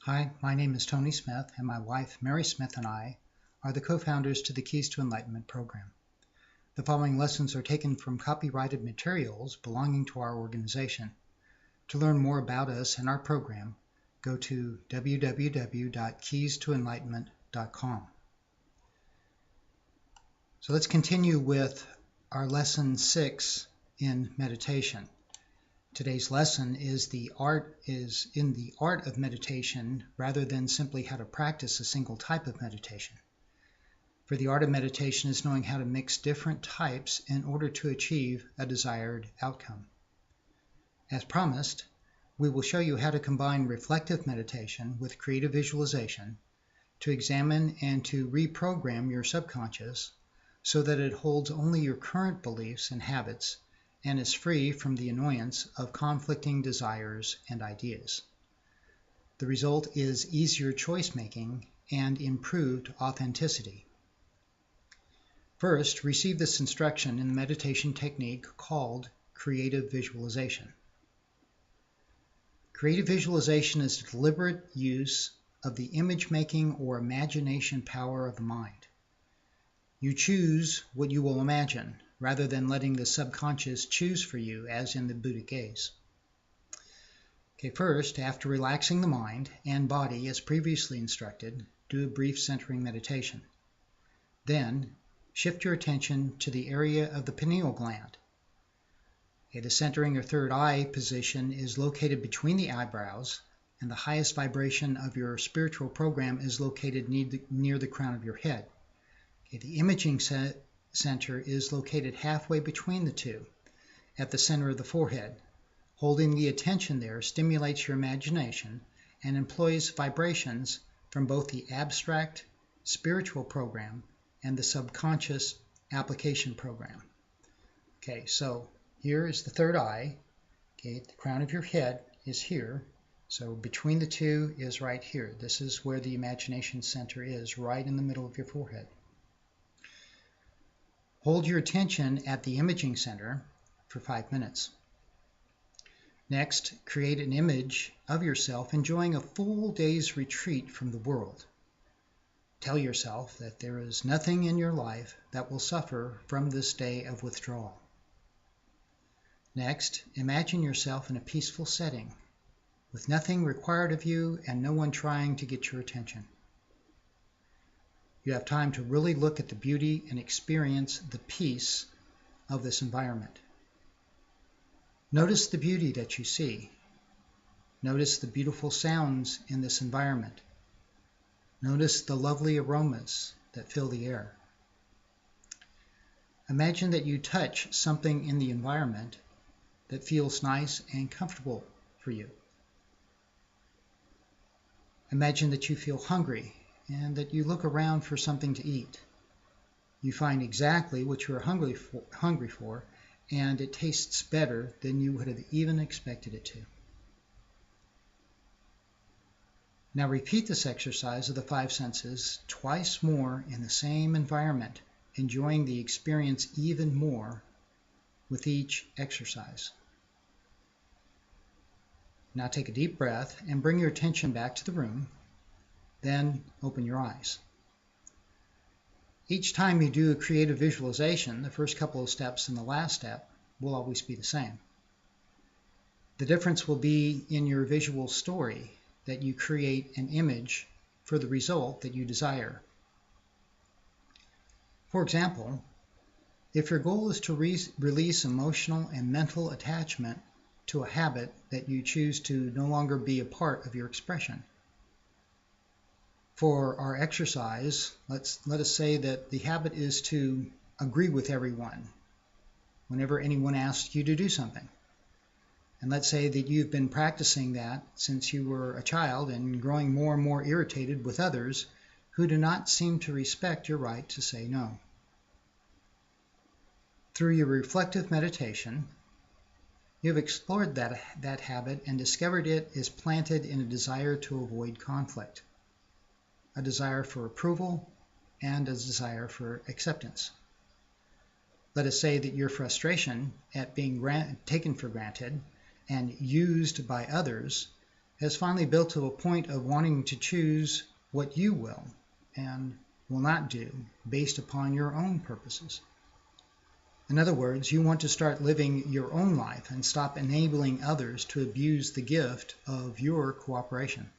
Hi, my name is Tony Smith, and my wife, Mary Smith, and I are the co-founders to the Keys to Enlightenment program. The following lessons are taken from copyrighted materials belonging to our organization. To learn more about us and our program, go to www.keystoenlightenment.com. So let's continue with our lesson 6 in meditation. Today's lesson is in the art of meditation rather than simply how to practice a single type of meditation. For the art of meditation is knowing how to mix different types in order to achieve a desired outcome. As promised, we will show you how to combine reflective meditation with creative visualization to examine and to reprogram your subconscious so that it holds only your current beliefs and habits and is free from the annoyance of conflicting desires and ideas. The result is easier choice-making and improved authenticity. First, receive this instruction in the meditation technique called creative visualization. Creative visualization is the deliberate use of the image-making or imagination power of the mind. You choose what you will imagine, rather than letting the subconscious choose for you, as in the Buddha gaze. Okay, first, after relaxing the mind and body as previously instructed, do a brief centering meditation. Then, shift your attention to the area of the pineal gland. Okay, the centering or third eye position is located between the eyebrows, and the highest vibration of your spiritual program is located near the crown of your head. Okay, the imaging center is located halfway between the two, at the center of the forehead. Holding the attention there stimulates your imagination and employs vibrations from both the abstract spiritual program and the subconscious application program. Okay, so here is the third eye. Okay, the crown of your head is here. So between the two is right here. This is where the imagination center is, right in the middle of your forehead. Hold your attention at the imaging center for 5 minutes. Next, create an image of yourself enjoying a full day's retreat from the world. Tell yourself that there is nothing in your life that will suffer from this day of withdrawal. Next, imagine yourself in a peaceful setting, with nothing required of you and no one trying to get your attention. You have time to really look at the beauty and experience the peace of this environment. Notice the beauty that you see. Notice the beautiful sounds in this environment. Notice the lovely aromas that fill the air. Imagine that you touch something in the environment that feels nice and comfortable for you. Imagine that you feel hungry and that you look around for something to eat. You find exactly what you're hungry for, and it tastes better than you would have even expected it to. Now repeat this exercise of the 5 senses twice more in the same environment, enjoying the experience even more with each exercise. Now take a deep breath and bring your attention back to the room. Then open your eyes. Each time you do a creative visualization, the first couple of steps and the last step will always be the same. The difference will be in your visual story that you create an image for the result that you desire. For example, if your goal is to release emotional and mental attachment to a habit that you choose to no longer be a part of your expression. For our exercise, let us say that the habit is to agree with everyone whenever anyone asks you to do something. And let's say that you've been practicing that since you were a child and growing more and more irritated with others who do not seem to respect your right to say no. Through your reflective meditation, you have explored that habit and discovered it is planted in a desire to avoid conflict, a desire for approval, and a desire for acceptance. Let us say that your frustration at being taken for granted and used by others has finally built to a point of wanting to choose what you will and will not do based upon your own purposes. In other words, you want to start living your own life and stop enabling others to abuse the gift of your cooperation.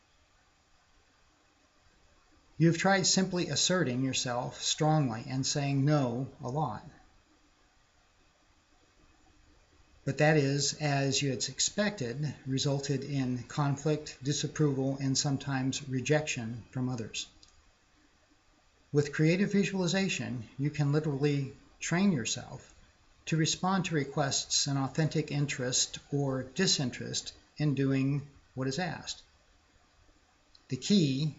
You've tried simply asserting yourself strongly and saying no a lot. But that is, as you had expected, resulted in conflict, disapproval, and sometimes rejection from others. With creative visualization, you can literally train yourself to respond to requests and authentic interest or disinterest in doing what is asked. The key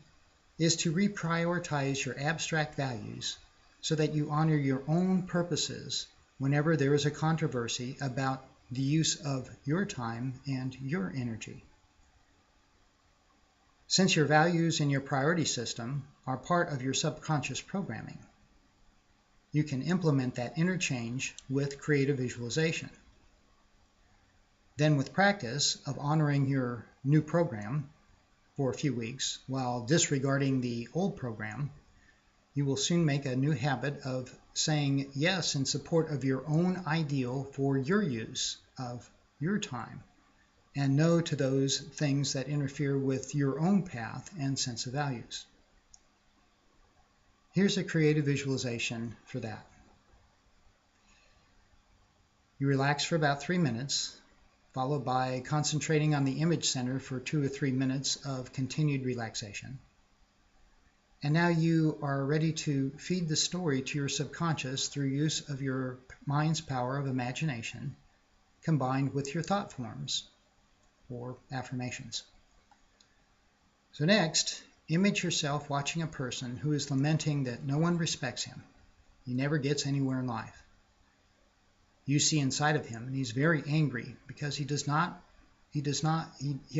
is to reprioritize your abstract values so that you honor your own purposes whenever there is a controversy about the use of your time and your energy. Since your values and your priority system are part of your subconscious programming, you can implement that interchange with creative visualization. Then with practice of honoring your new program for a few weeks while disregarding the old program, you will soon make a new habit of saying yes in support of your own ideal for your use of your time, and no to those things that interfere with your own path and sense of values. Here's a creative visualization for that. You relax for about 3 minutes, followed by concentrating on the image center for 2 or 3 minutes of continued relaxation. And now you are ready to feed the story to your subconscious through use of your mind's power of imagination, combined with your thought forms or affirmations. So next, image yourself watching a person who is lamenting that no one respects him. He never gets anywhere in life. You see inside of him, and he's very angry because he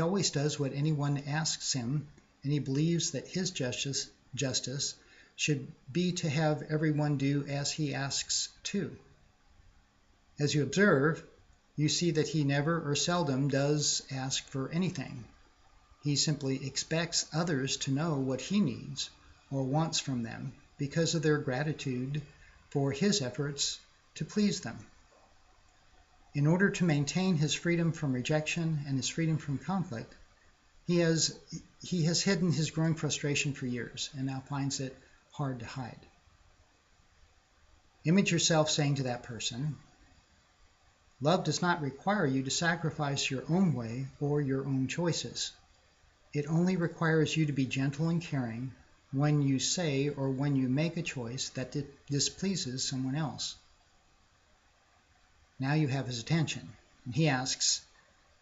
always does what anyone asks him, and he believes that his justice should be to have everyone do as he asks too. As you observe, you see that he never or seldom does ask for anything. He simply expects others to know what he needs or wants from them because of their gratitude for his efforts to please them. In order to maintain his freedom from rejection and his freedom from conflict, he has hidden his growing frustration for years and now finds it hard to hide. Image yourself saying to that person, "Love does not require you to sacrifice your own way or your own choices. It only requires you to be gentle and caring when you say or when you make a choice that displeases someone else." Now you have his attention, and he asks,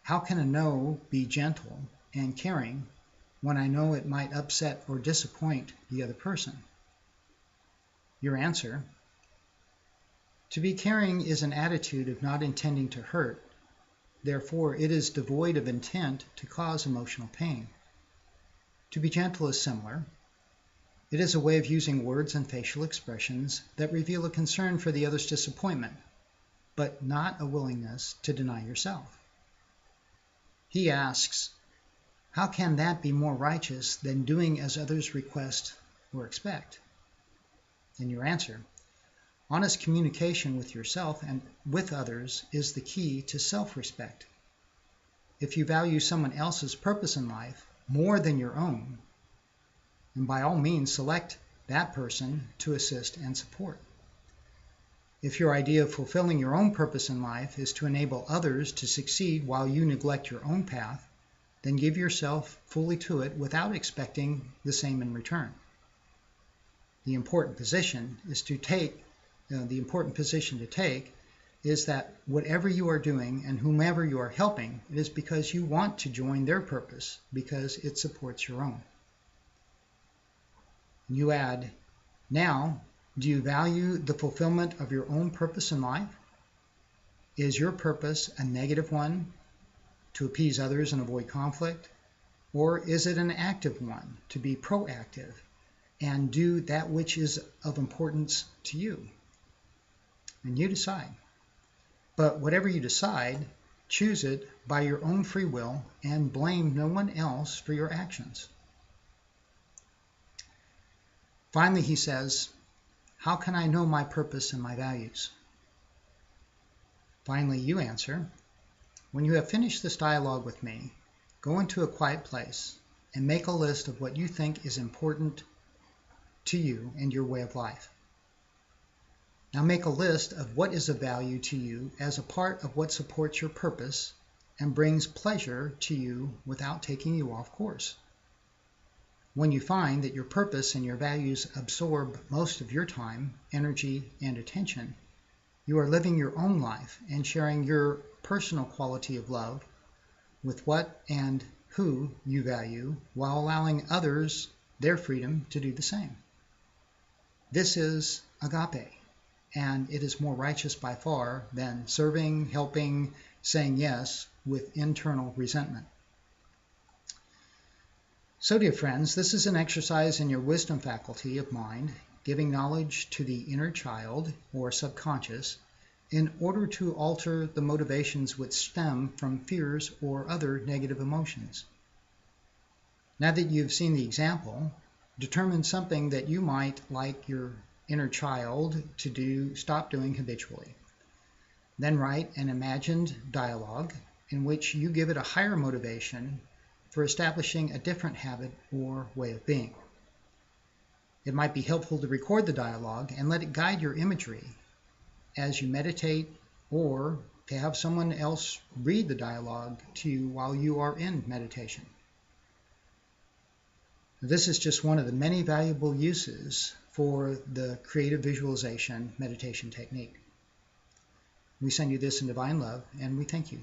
"How can a no be gentle and caring when I know it might upset or disappoint the other person?" Your answer: "To be caring is an attitude of not intending to hurt. Therefore, it is devoid of intent to cause emotional pain. To be gentle is similar. It is a way of using words and facial expressions that reveal a concern for the other's disappointment, but not a willingness to deny yourself." He asks, "How can that be more righteous than doing as others request or expect?" And your answer: "Honest communication with yourself and with others is the key to self-respect. If you value someone else's purpose in life more than your own, then by all means select that person to assist and support. If your idea of fulfilling your own purpose in life is to enable others to succeed while you neglect your own path, then give yourself fully to it without expecting the same in return. The important position to take is that whatever you are doing and whomever you are helping, it is because you want to join their purpose because it supports your own." You add, "Now, do you value the fulfillment of your own purpose in life? Is your purpose a negative one, to appease others and avoid conflict? Or is it an active one, to be proactive and do that which is of importance to you?" And you decide. But whatever you decide, Choose it by your own free will and blame no one else for your actions. Finally, he says, how can I know my purpose and my values? Finally, you answer, when you have finished this dialogue with me, go into a quiet place and make a list of what you think is important to you and your way of life. Now make a list of what is of value to you as a part of what supports your purpose and brings pleasure to you without taking you off course. When you find that your purpose and your values absorb most of your time, energy, and attention, you are living your own life and sharing your personal quality of love with what and who you value while allowing others their freedom to do the same. This is agape, and it is more righteous by far than serving, helping, saying yes with internal resentment. So, dear friends, this is an exercise in your wisdom faculty of mind, giving knowledge to the inner child or subconscious in order to alter the motivations which stem from fears or other negative emotions. Now that you've seen the example, determine something that you might like your inner child to stop doing habitually. Then write an imagined dialogue in which you give it a higher motivation for establishing a different habit or way of being. It might be helpful to record the dialogue and let it guide your imagery as you meditate, or to have someone else read the dialogue to you while you are in meditation. This is just one of the many valuable uses for the creative visualization meditation technique. We send you this in divine love, and we thank you.